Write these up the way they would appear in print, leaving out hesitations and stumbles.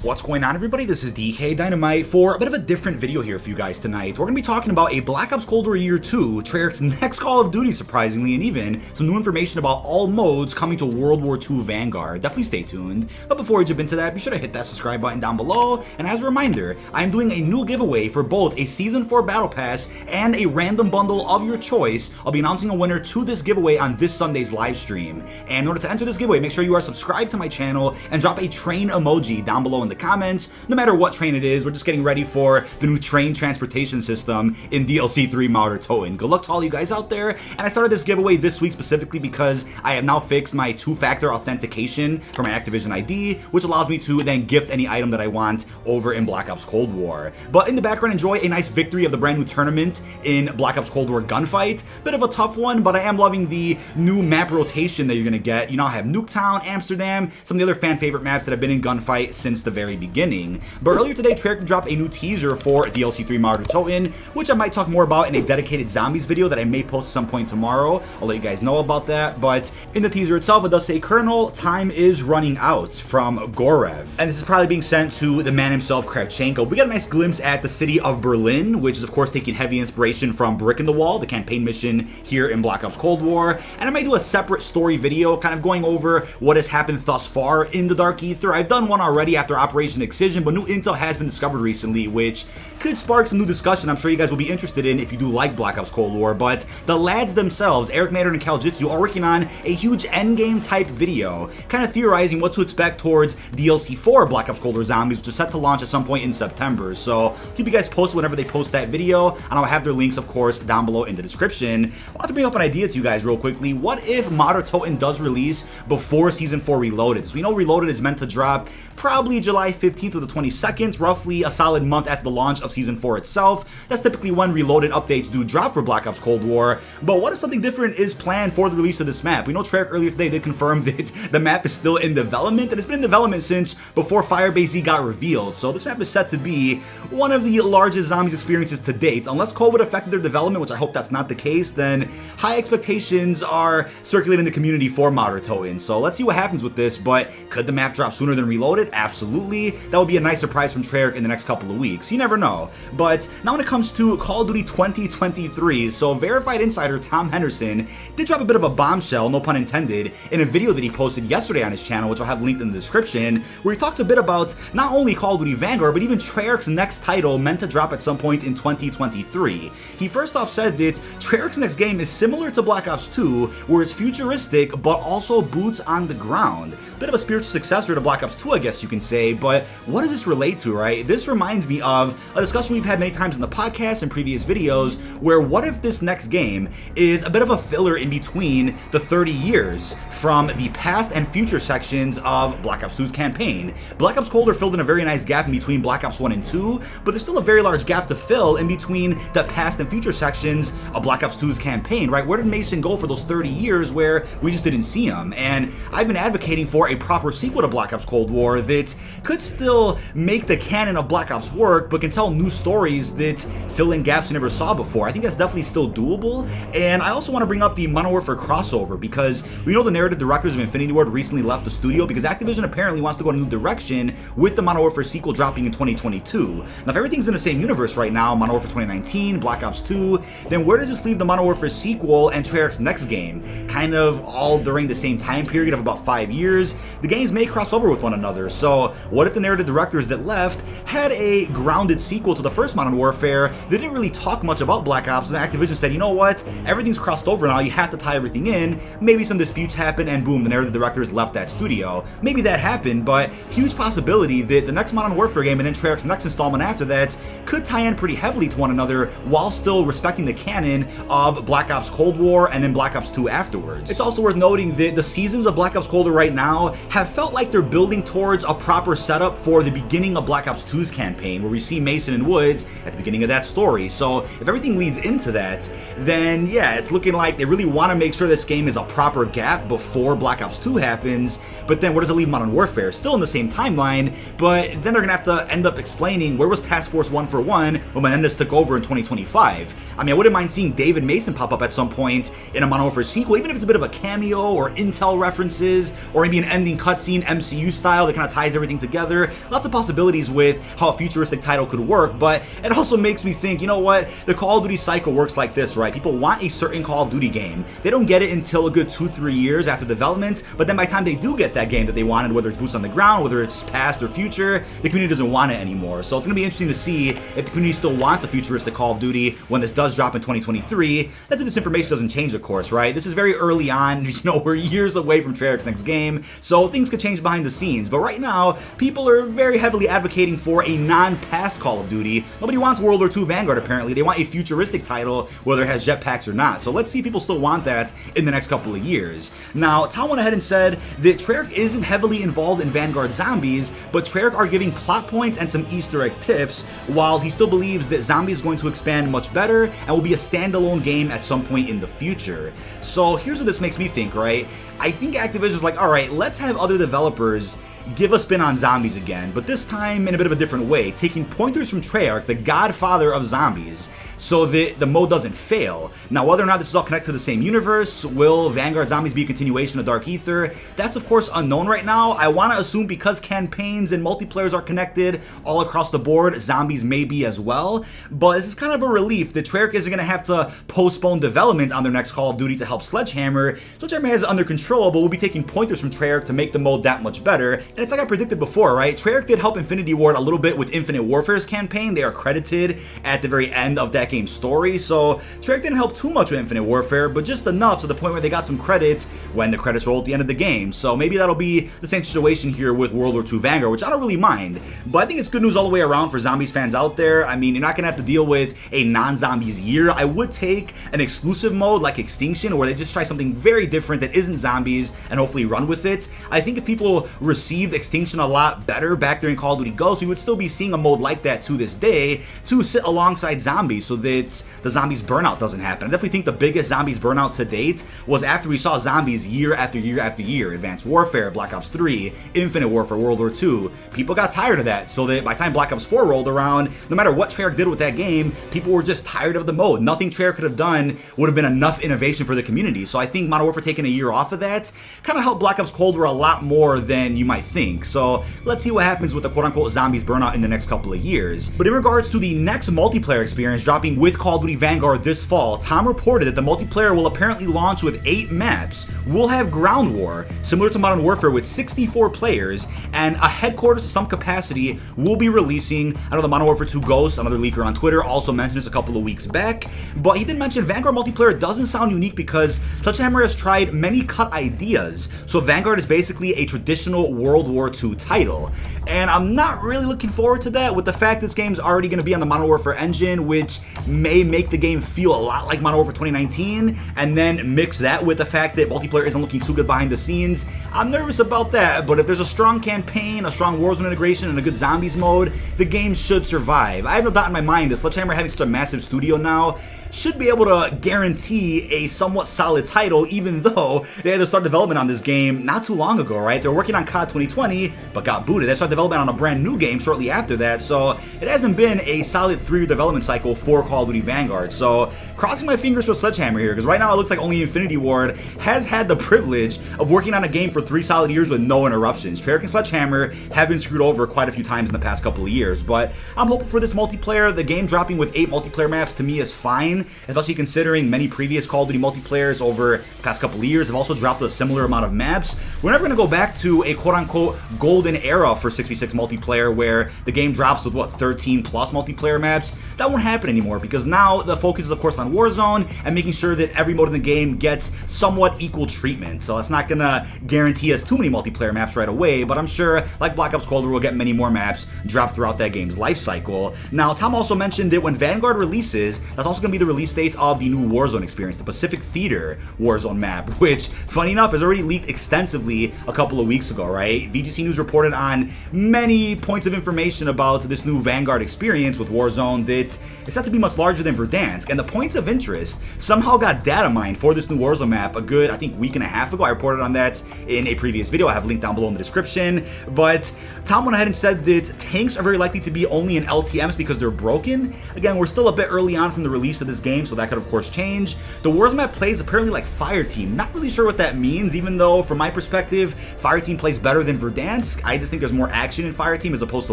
What's going on, everybody? This is dkdynamite for a bit of a different video here for you guys tonight. We're going to be talking about a Black Ops Cold War Year 2, Treyarch's next Call of Duty, surprisingly, and even some new information about all modes coming to World War II Vanguard. Definitely stay tuned. But before we jump into that, be sure to hit that subscribe button down below. And as a reminder, I am doing a new giveaway for both a Season 4 Battle Pass and a random bundle of your choice. I'll be announcing a winner to this giveaway on this Sunday's live stream. And in order to enter this giveaway, make sure you are subscribed to my channel and drop a train emoji down below in the comments. No matter what train it is, we're just getting ready for the new train transportation system in DLC 3 mod Toten. Good luck to all you guys out there. And I started this giveaway this week specifically because I have now fixed my two-factor authentication for my Activision ID, which allows me to then gift any item that I want over in Black Ops Cold War. But in the background, enjoy a nice victory of the brand new tournament in Black Ops Cold War Gunfight. Bit of a tough one, but I am loving the new map rotation that you're gonna get. You now have Nuketown, Amsterdam, some of the other fan favorite maps that have been in Gunfight since the very beginning. But earlier today, Treyarch dropped a new teaser for DLC 3 mod Toten, which I might talk more about in a dedicated zombies video that I may post at some point tomorrow. I'll let you guys know about that. But in the teaser itself, it does say, "Colonel, time is running out," from Gorev. And this is probably being sent to the man himself, Kravchenko. We got a nice glimpse at the city of Berlin, which is of course taking heavy inspiration from Brick in the Wall, the campaign mission here in Black Ops Cold War. And I might do a separate story video kind of going over what has happened thus far in the Dark Ether. I've done one already after Operation Excision, but new intel has been discovered recently, which could spark some new discussion I'm sure you guys will be interested in if you do like Black Ops Cold War. But the lads themselves, Eric Matter and Kaljitsu, are working on a huge endgame type video, kind of theorizing what to expect towards DLC 4 Black Ops Cold War Zombies, which is set to launch at some point in September. So keep you guys posted whenever they post that video, and I'll have their links, of course, down below in the description. I want to bring up an idea to you guys real quickly. What if Mod Toten does release before Season 4 Reloaded? So we know Reloaded is meant to drop probably July 15th or the 22nd, roughly a solid month after the launch of Season 4 itself. That's typically when Reloaded updates do drop for Black Ops Cold War. But what if something different is planned for the release of this map? We know Treyarch earlier today did confirm that the map is still in development, and it's been in development since before Firebase Z got revealed. So this map is set to be one of the largest zombies experiences to date. Unless COVID affected their development, which I hope that's not the case, then high expectations are circulating in the community for Mod Toten. So let's see what happens with this. But could the map drop sooner than Reloaded? Absolutely. That would be a nice surprise from Treyarch in the next couple of weeks. You never know. But now when it comes to Call of Duty 2023, so verified insider Tom Henderson did drop a bit of a bombshell, no pun intended, in a video that he posted yesterday on his channel, which I'll have linked in the description, where he talks a bit about not only Call of Duty Vanguard, but even Treyarch's next title meant to drop at some point in 2023. He first off said that Treyarch's next game is similar to Black Ops 2, where it's futuristic, but also boots on the ground. Bit of a spiritual successor to Black Ops 2, I guess you can say, but what does this relate to, right? This reminds me of a discussion we've had many times in the podcast and previous videos, where what if this next game is a bit of a filler in between the 30 years from the past and future sections of Black Ops 2's campaign. Black Ops Cold War filled in a very nice gap in between Black Ops 1 and 2, but there's still a very large gap to fill in between the past and future sections of Black Ops 2's campaign, right? Where did Mason go for those 30 years where we just didn't see him? And I've been advocating for a proper sequel to Black Ops Cold War that could still make the canon of Black Ops work, but can tell new stories that fill in gaps you never saw before. I think that's definitely still doable. And I also want to bring up the Modern Warfare crossover, because we know the narrative directors of Infinity Ward recently left the studio because Activision apparently wants to go in a new direction with the Modern Warfare sequel dropping in 2022. Now, if everything's in the same universe right now, Modern Warfare 2019, Black Ops 2, then where does this leave the Modern Warfare sequel and Treyarch's next game? Kind of all during the same time period of about 5 years. The games may cross over with one another. So what if the narrative directors that left had a grounded sequel to the first Modern Warfare? They didn't really talk much about Black Ops, but then Activision said, you know what, everything's crossed over now, you have to tie everything in. Maybe some disputes happen, and boom, the narrative directors left that studio. Maybe that happened, but huge possibility that the next Modern Warfare game and then Treyarch's next installment after that could tie in pretty heavily to one another while still respecting the canon of Black Ops Cold War and then Black Ops 2 afterwards. It's also worth noting that the seasons of Black Ops Cold War right now have felt like they're building towards a proper setup for the beginning of Black Ops 2's campaign, where we see Mason and Woods at the beginning of that story. So if everything leads into that, then yeah, it's looking like they really want to make sure this game is a proper gap before Black Ops 2 happens. But then where does it leave Modern Warfare? Still in the same timeline, but then they're gonna have to end up explaining where was Task Force 141 when Menendez took over in 2025. I mean, I wouldn't mind seeing David Mason pop up at some point in a Modern Warfare sequel, even if it's a bit of a cameo or intel references or maybe an ending cutscene MCU style that kind of ties everything together. Lots of possibilities with how a futuristic title could work, but it also makes me think, you know what, the Call of Duty cycle works like this, right? People want a certain Call of Duty game. They don't get it until a good 2-3 years after development, but then by the time they do get that game that they wanted, whether it's boots on the ground, whether it's past or future, the community doesn't want it anymore. So it's going to be interesting to see if the community still wants a futuristic Call of Duty when this does drop in 2023. That's if this information doesn't change, of course, right? This is very early on. You know, we're years away from Treyarch's next game, so things could change behind the scenes. But right now, people are very heavily advocating for a non-past Call of Duty. Nobody wants World War II Vanguard, apparently. They want a futuristic title, whether it has jetpacks or not. So let's see if people still want that in the next couple of years. Now, Tom went ahead and said that Treyarch isn't heavily involved in Vanguard Zombies, but Treyarch are giving plot points and some Easter egg tips, while he still believes that Zombies is going to expand much better and will be a standalone game at some point in the future. So here's what this makes me think, right? I think Activision's like, alright, let's have other developers give a spin on Zombies again, but this time in a bit of a different way, taking pointers from Treyarch, the godfather of zombies, so that the mode doesn't fail. Now, whether or not this is all connected to the same universe, will Vanguard Zombies be a continuation of Dark Ether? That's of course unknown right now. I want to assume because campaigns and multiplayers are connected all across the board, Zombies may be as well, but this is kind of a relief that Treyarch isn't going to have to postpone development on their next Call of Duty to help Sledgehammer. Sledgehammer has it under control, but we'll be taking pointers from Treyarch to make the mode that much better. And it's like I predicted before, right? Treyarch did help Infinity Ward a little bit with Infinite Warfare's campaign. They are credited at the very end of that game's story, so Treyarch didn't help too much with Infinite Warfare, but just enough to the point where they got some credits when the credits roll at the end of the game. So maybe that'll be the same situation here with World War II Vanguard, which I don't really mind. But I think it's good news all the way around for Zombies fans out there. I mean, you're not going to have to deal with a non-Zombies year. I would take an exclusive mode like Extinction, where they just try something very different that isn't Zombies and hopefully run with it. I think if people received Extinction a lot better back during Call of Duty Ghosts, we would still be seeing a mode like that to this day to sit alongside Zombies so that the Zombies burnout doesn't happen. I definitely think the biggest Zombies burnout to date was after we saw Zombies year after year after year. Advanced Warfare, Black Ops 3, Infinite Warfare, World War II. People got tired of that, so that by the time Black Ops 4 rolled around, no matter what Treyarch did with that game, people were just tired of the mode. Nothing Treyarch could have done would have been enough innovation for the community. So I think Modern Warfare taking a year off of that kind of helped Black Ops Cold War a lot more than you might think. So let's see what happens with the quote-unquote Zombies burnout in the next couple of years. But in regards to the next multiplayer experience dropping with Call of Duty Vanguard this fall, Tom reported that the multiplayer will apparently launch with 8 maps. We'll have Ground War, similar to Modern Warfare, with 64 players, and a headquarters to some capacity will be releasing. I know the Modern Warfare 2 Ghost, another leaker on Twitter, also mentioned this a couple of weeks back, but he did mention Vanguard multiplayer doesn't sound unique because Sledgehammer has tried many cut ideas, so Vanguard is basically a traditional World War II title. And I'm not really looking forward to that with the fact this game's already going to be on the Modern Warfare engine, which may make the game feel a lot like Modern Warfare 2019, and then mix that with the fact that multiplayer isn't looking too good behind the scenes. I'm nervous about that, but if there's a strong campaign, a strong Warzone integration, and a good Zombies mode, the game should survive. I have no doubt in my mind that Sledgehammer having such a massive studio now should be able to guarantee a somewhat solid title, even though they had to start development on this game not too long ago, right? They were working on COD 2020, but got booted. They started development on a brand new game shortly after that, so it hasn't been a solid 3-year development cycle for Call of Duty Vanguard. So crossing my fingers for Sledgehammer here, because right now it looks like only Infinity Ward has had the privilege of working on a game for 3 solid years with no interruptions. Treyarch and Sledgehammer have been screwed over quite a few times in the past couple of years, but I'm hoping for this multiplayer. The game dropping with 8 multiplayer maps to me is fine, especially considering many previous Call of Duty multiplayers over the past couple of years have also dropped a similar amount of maps. We're never going to go back to a quote-unquote golden era for 6v6 multiplayer where the game drops with, what, 13 plus multiplayer maps. That won't happen anymore because now the focus is, of course, on Warzone and making sure that every mode in the game gets somewhat equal treatment. So it's not going to guarantee us too many multiplayer maps right away, but I'm sure, like Black Ops Cold War, we'll get many more maps dropped throughout that game's life cycle. Now, Tom also mentioned that when Vanguard releases, that's also going to be the release date of the new Warzone experience, the Pacific Theater Warzone map, which, funny enough, has already leaked extensively a couple of weeks ago, right? VGC News reported on many points of information about this new Vanguard experience with Warzone that is set to be much larger than Verdansk, and the points of interest somehow got data mined for this new Warzone map a good, I think, week and a half ago. I reported on that in a previous video. I have a link down below in the description, but Tom went ahead and said that tanks are very likely to be only in LTMs because they're broken. Again, we're still a bit early on from the release of this game, so that could of course change. The Warzone map plays apparently like Fireteam. Not really sure what that means, even though from my perspective, Fireteam plays better than Verdansk. I just think there's more action in Fireteam as opposed to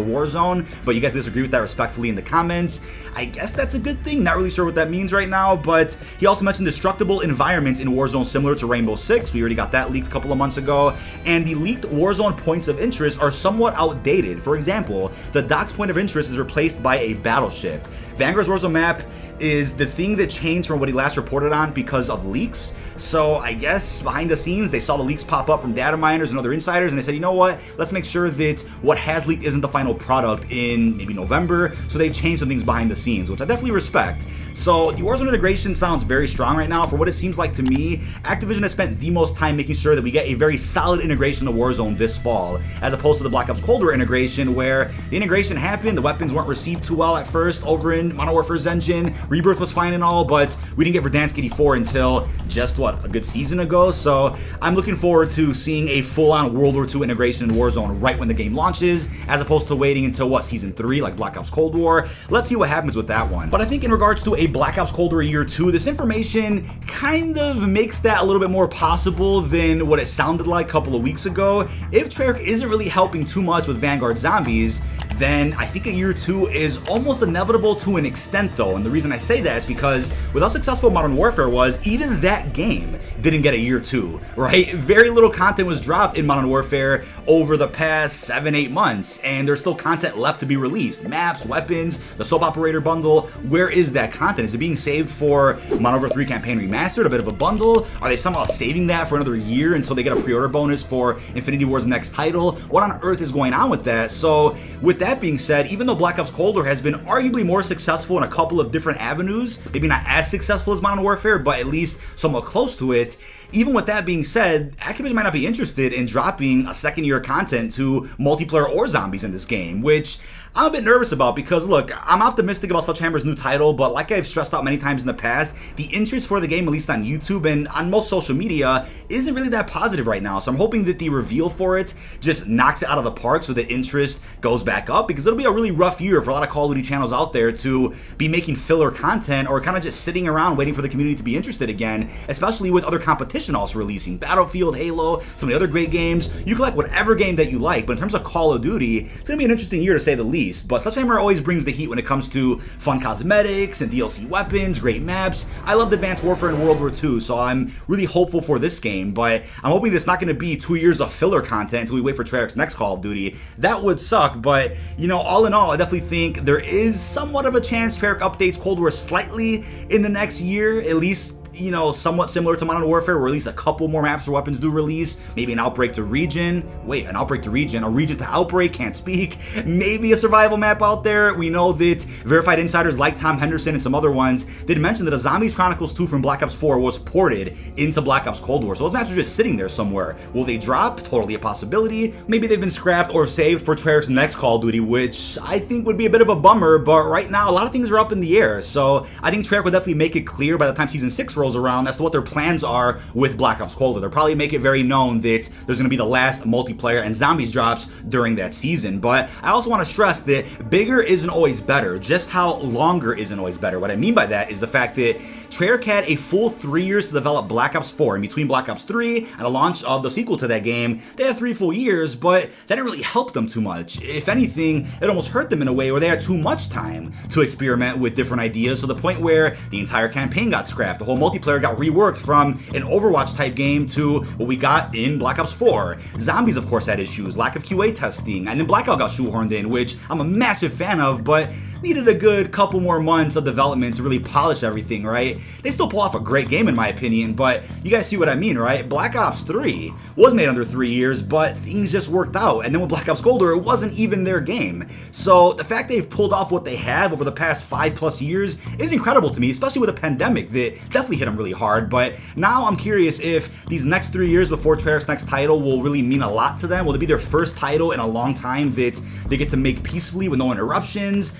Warzone, but you guys disagree with that respectfully in the comments. I guess that's a good thing. Not really sure what that means right now, but he also mentioned destructible environments in Warzone similar to Rainbow Six. We already got that leaked a couple of months ago, and the leaked Warzone points of interest are somewhat outdated. For example, the Doc's point of interest is replaced by a battleship. Vanguard's Warzone map is the thing that changed from what he last reported on because of leaks. So I guess behind the scenes, they saw the leaks pop up from data miners and other insiders, and they said, you know what, let's make sure that what has leaked isn't the final product in maybe November. So they've changed some things behind the scenes, which I definitely respect. So the Warzone integration sounds very strong right now. For what it seems like to me, Activision has spent the most time making sure that we get a very solid integration of Warzone this fall, as opposed to the Black Ops Cold War integration, where the integration happened, the weapons weren't received too well at first over in Modern Warfare's engine. Rebirth was fine and all, but we didn't get Verdansk 84 until just, what, a good season ago? So I'm looking forward to seeing a full-on World War II integration in Warzone right when the game launches, as opposed to waiting until, what, Season 3, like Black Ops Cold War. Let's see what happens with that one. But I think in regards to a Black Ops Cold War Year 2, this information kind of makes that a little bit more possible than what it sounded like a couple of weeks ago. If Treyarch isn't really helping too much with Vanguard Zombies, then I think a Year 2 is almost inevitable to an extent though, and the reason I say that is because with how successful Modern Warfare was, even that game didn't get a Year 2, right? Very little content was dropped in Modern Warfare over the past 7-8 months, and there's still content left to be released. Maps, weapons, the Soap Operator bundle, where is that content? Is it being saved for Modern Warfare 3 Campaign Remastered, a bit of a bundle? Are they somehow saving that for another year until they get a pre-order bonus for Infinity War's next title? What on earth is going on with that? So with that being said, even though Black Ops Cold War has been arguably more successful in a couple of different avenues, maybe not as successful as Modern Warfare, but at least somewhat close to it, even with that being said, Activision might not be interested in dropping a second year of content to multiplayer or zombies in this game, which I'm a bit nervous about because, look, I'm optimistic about Sledgehammer's new title, but like I've stressed out many times in the past, the interest for the game, at least on YouTube and on most social media, isn't really that positive right now. So I'm hoping that the reveal for it just knocks it out of the park so the interest goes back up, because it'll be a really rough year for a lot of Call of Duty channels out there to be making filler content or kind of just sitting around waiting for the community to be interested again, especially with other competition also releasing. Battlefield, Halo, some of the other great games. You collect whatever game that you like, but in terms of Call of Duty, it's going to be an interesting year to say the least. But Sledgehammer always brings the heat when it comes to fun cosmetics and DLC weapons, great maps. I loved Advanced Warfare and World War II, so I'm really hopeful for this game, but I'm hoping it's not going to be 2 years of filler content until we wait for Treyarch's next Call of Duty. That would suck, but, you know, all in all, I definitely think there is somewhat of a chance Treyarch updates Cold War slightly in the next year, at least, you know, somewhat similar to Modern Warfare, where at least a couple more maps or weapons do release. Maybe an Outbreak to Region. Wait, an Outbreak to Region? A Region to Outbreak? Can't speak. Maybe a survival map out there. We know that verified insiders like Tom Henderson and some other ones did mention that a Zombies Chronicles 2 from Black Ops 4 was ported into Black Ops Cold War. So those maps are just sitting there somewhere. Will they drop? Totally a possibility. Maybe they've been scrapped or saved for Treyarch's next Call of Duty, which I think would be a bit of a bummer, but right now a lot of things are up in the air. So I think Treyarch will definitely make it clear by the time Season 6 rolls around as to what their plans are with Black Ops Cold War. They'll probably make it very known that there's going to be the last multiplayer and zombies drops during that season. But I also want to stress that bigger isn't always better. Just how longer isn't always better. What I mean by that is the fact that Treyarch had a full 3 years to develop Black Ops 4. In between Black Ops 3 and the launch of the sequel to that game, they had 3 full years, but that didn't really help them too much. If anything, it almost hurt them in a way where they had too much time to experiment with different ideas, to the point where the entire campaign got scrapped. The whole multiplayer got reworked from an Overwatch type game to what we got in Black Ops 4. Zombies, of course, had issues, lack of QA testing, and then Blackout got shoehorned in, which I'm a massive fan of, but needed a good couple more months of development to really polish everything, right? They still pull off a great game in my opinion, but you guys see what I mean, right? Black Ops 3 was made under 3 years, but things just worked out. And then with Black Ops Cold War, it wasn't even their game. So the fact they've pulled off what they have over the past 5+ years is incredible to me, especially with a pandemic that definitely hit them really hard. But now I'm curious if these next 3 years before Treyarch's next title will really mean a lot to them. Will it be their first title in a long time that they get to make peacefully with no interruptions?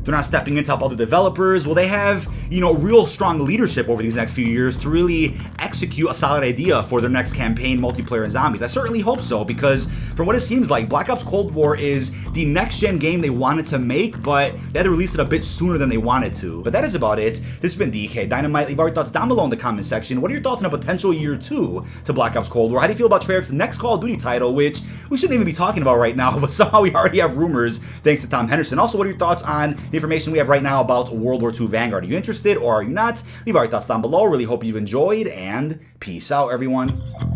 They're not stepping in to help other developers. Will they have, you know, real strong leadership over these next few years to really execute a solid idea for their next campaign, multiplayer, and zombies? I certainly hope so, because from what it seems like, Black Ops Cold War is the next-gen game they wanted to make, but they had to release it a bit sooner than they wanted to. But that is about it. This has been dkdynamite. Leave our thoughts down below in the comment section. What are your thoughts on a potential year 2 to Black Ops Cold War? How do you feel about Treyarch's next Call of Duty title, which we shouldn't even be talking about right now, but somehow we already have rumors thanks to Tom Henderson. Also, what are your thoughts on the information we have right now about World War II Vanguard? Are you interested or are you not? Leave our thoughts down below. Really hope you've enjoyed, and peace out, everyone.